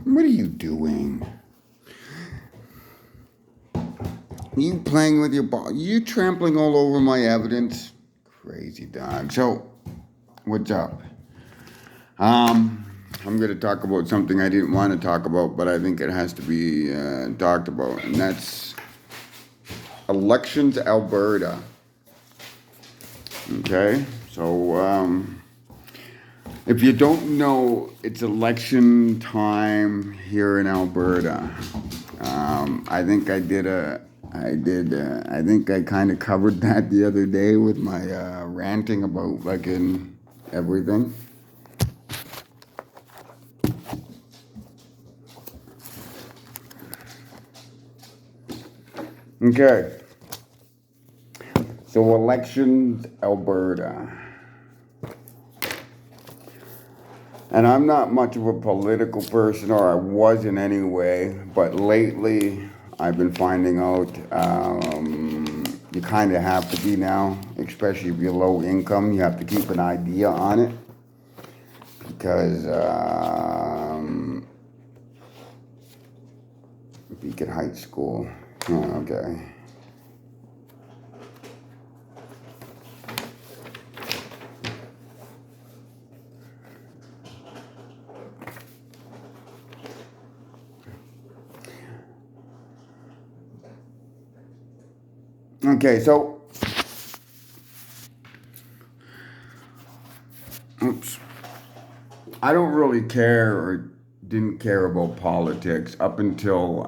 What are you doing? You playing with your ball? You trampling all over my evidence? Crazy dog. So, what's up? I'm going to talk about something I didn't want to talk about, but I think it has to be talked about, and that's elections, Alberta. Okay, so if you don't know, it's election time here in Alberta. I think I think I kind of covered that the other day with my ranting about fucking everything. Okay, so elections, Alberta. And I'm not much of a political person, or I wasn't anyway, but lately I've been finding out you kind of have to be now, especially if you're low income, you have to keep an idea on it. Because Beacon High School, oh, okay. Okay, so, oops. I don't really care or didn't care about politics up until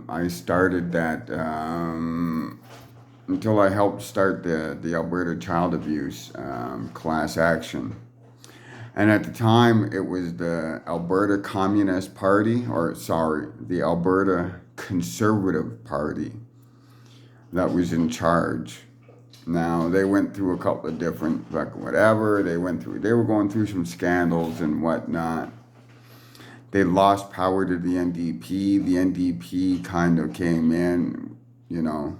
I started that, until I helped start the Alberta Child Abuse class action. And at the time, it was the Alberta Communist Party, or sorry, the Alberta Conservative Party that was in charge. Now, they went through a couple of different, like whatever, they were going through some scandals and whatnot. They lost power to the NDP. The NDP kind of came in, you know.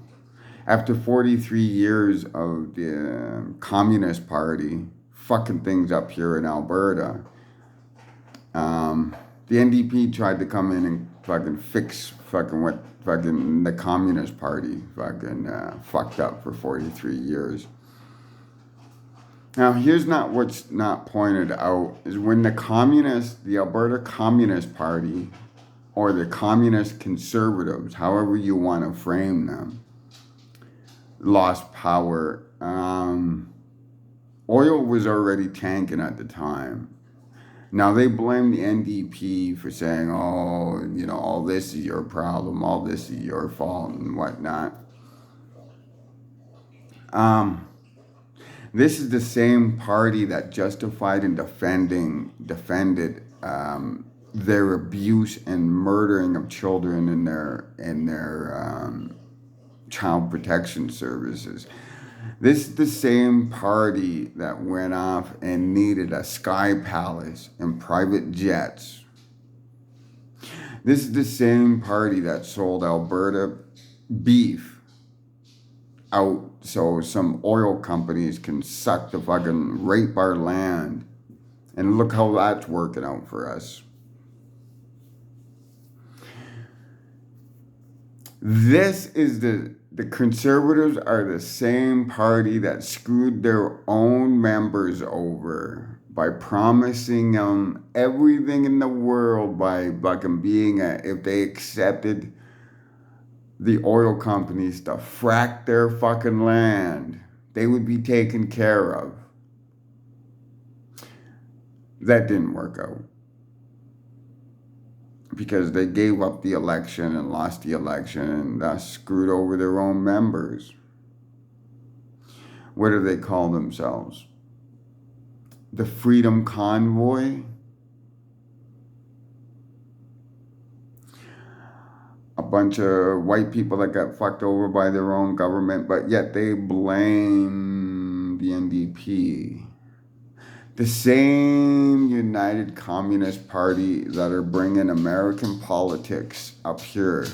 After 43 years of the Communist Party fucking things up here in Alberta, the NDP tried to come in and fucking fix fucking what fucking the Communist Party fucking fucked up for 43 years. Now, here's not what's not pointed out is when the Alberta Communist Party, or the Communist Conservatives, however you want to frame them, lost power. Oil was already tanking at the time. Now they blame the NDP for saying, oh, you know, all this is your problem, all this is your fault, and whatnot. This is the same party that justified and defended their abuse and murdering of children in their child protection services. This is the same party that went off and needed a sky palace and private jets. This is the same party that sold Alberta beef out so some oil companies can suck the fucking rape our land. And look how that's working out for us. This is the Conservatives are the same party that screwed their own members over by promising them everything in the world by fucking if they accepted the oil companies to frack their fucking land, they would be taken care of. That didn't work out. Because they gave up the election and lost the election and thus screwed over their own members. What do they call themselves? The Freedom Convoy? A bunch of white people that got fucked over by their own government, but yet they blame the NDP. The same United Communist Party that are bringing American politics up here.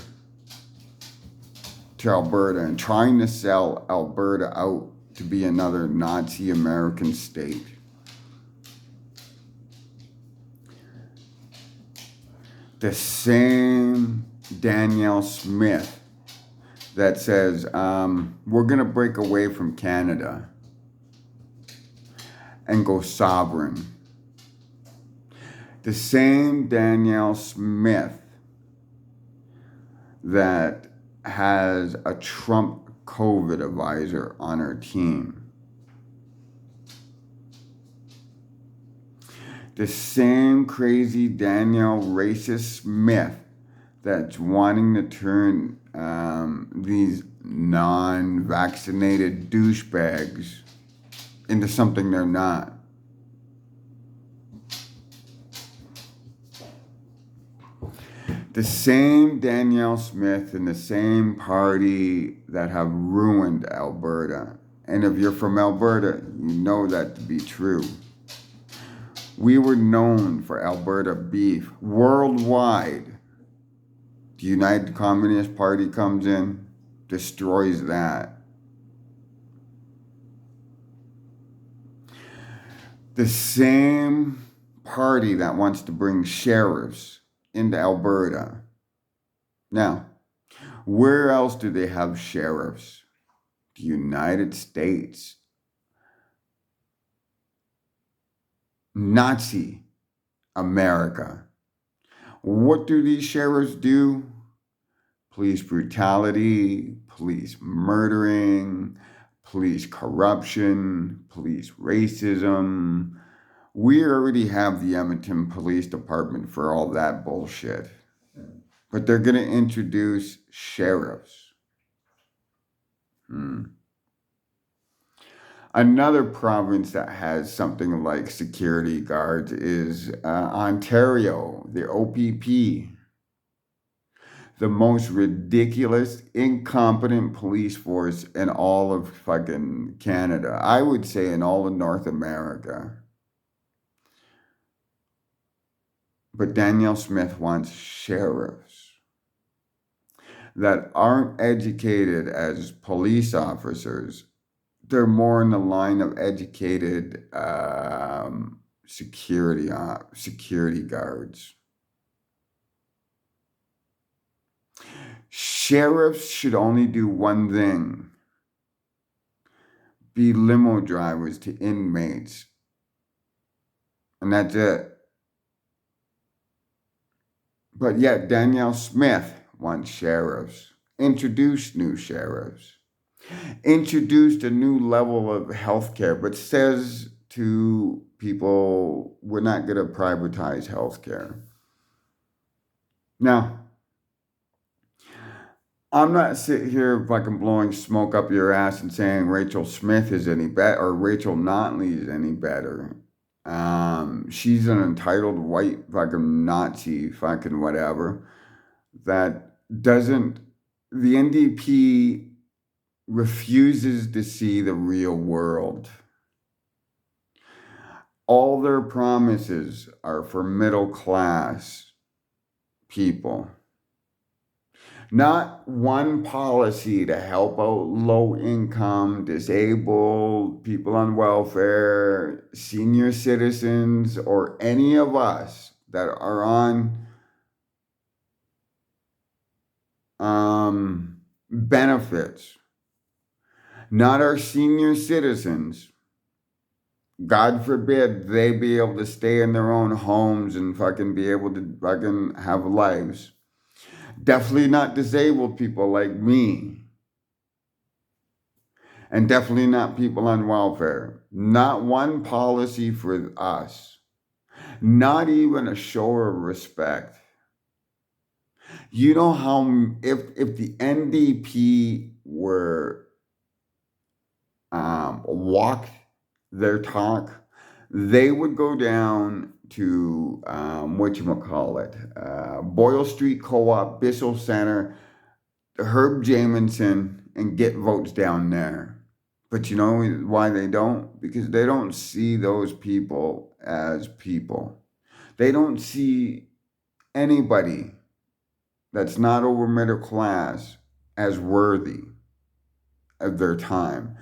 to Alberta and trying to sell Alberta out to be another Nazi American state. The same Danielle Smith that says, we're going to break away from Canada and go sovereign. The same Danielle Smith that has a Trump COVID advisor on her team. The same crazy Danielle racist Smith that's wanting to turn these non-vaccinated douchebags into something they're not. The same Danielle Smith and the same party that have ruined Alberta. And if you're from Alberta, you know that to be true. We were known for Alberta beef worldwide. The United Communist Party comes in, destroys that. The same party that wants to bring sheriffs into Alberta. Now, where else do they have sheriffs? The United States. Nazi America. What do these sheriffs do? Police brutality, police murdering, police corruption, police racism. We already have the Edmonton Police Department for all that bullshit. But they're going to introduce sheriffs. Another province that has something like security guards is Ontario, the OPP. The most ridiculous, incompetent police force in all of fucking Canada. I would say in all of North America. But Danielle Smith wants sheriffs that aren't educated as police officers. They're more in the line of educated security guards. Sheriffs should only do one thing: be limo drivers to inmates. And that's it. But yet Danielle Smith wants sheriffs. Introduced new sheriffs. Introduced a new level of healthcare, but says to people, we're not going to privatize healthcare. Now, I'm not sitting here fucking blowing smoke up your ass and saying Rachel Smith is any better or Rachel Notley is any better. She's an entitled white fucking Nazi fucking whatever that doesn't, the NDP refuses to see the real world. All their promises are for middle class people. Not one policy to help out low income, disabled, people on welfare, senior citizens, or any of us that are on benefits. Not our senior citizens. God forbid they be able to stay in their own homes and fucking be able to fucking have lives. Definitely not disabled people like me. And definitely not people on welfare. Not one policy for us. Not even a show of respect. You know how, if the NDP were walked their talk, they would go down to Boyle Street Co-op, Bissell Center, Herb Jamieson, and get votes down there. But you know why they don't? Because they don't see those people as people. They don't see anybody that's not over middle class as worthy of their time.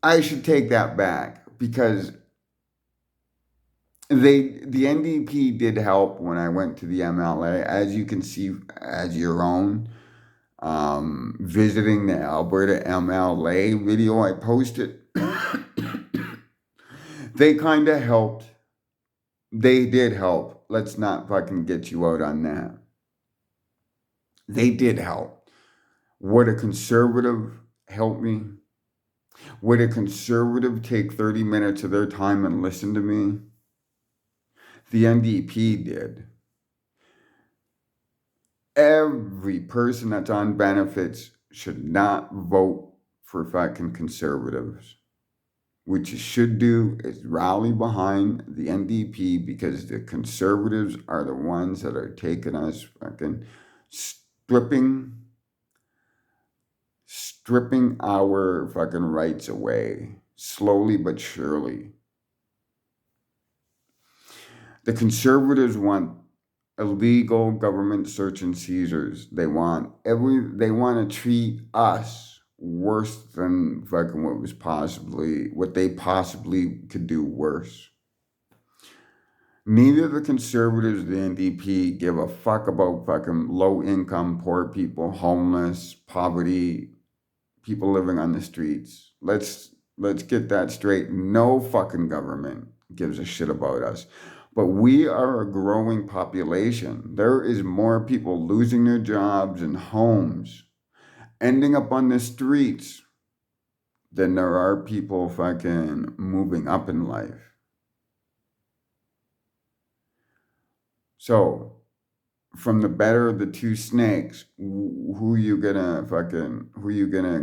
I should take that back because the NDP did help when I went to the MLA, as you can see as your own. Visiting the Alberta MLA video I posted, they kind of helped. They did help. Let's not fucking get you out on that. They did help. Would a conservative help me? Would a conservative take 30 minutes of their time and listen to me? The NDP did. Every person that's on benefits should not vote for fucking conservatives. What you should do is rally behind the NDP because the conservatives are the ones that are taking us fucking stripping our fucking rights away, slowly but surely. The conservatives want illegal government search and seizures. They want to treat us worse than fucking what they possibly could do worse. Neither the conservatives or the NDP give a fuck about fucking low income, poor people, homeless, poverty, people living on the streets. Let's get that straight. No fucking government gives a shit about us. But we are a growing population. There is more people losing their jobs and homes, ending up on the streets, than there are people fucking moving up in life. So, from the better of the two snakes, who you gonna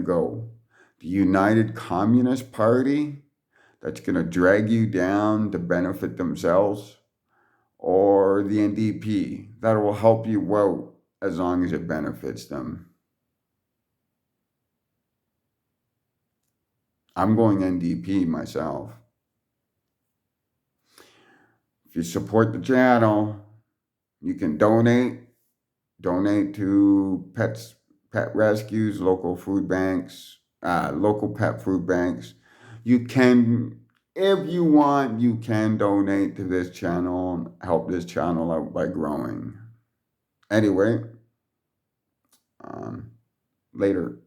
go? The United Communist Party that's gonna drag you down to benefit themselves? Or the NDP that will help you out as long as it benefits them? I'm going NDP myself. If you support the channel, you can donate to pet rescues, local food banks, local pet food banks. You can, if you want, you can donate to this channel and help this channel out by growing. Anyway, later.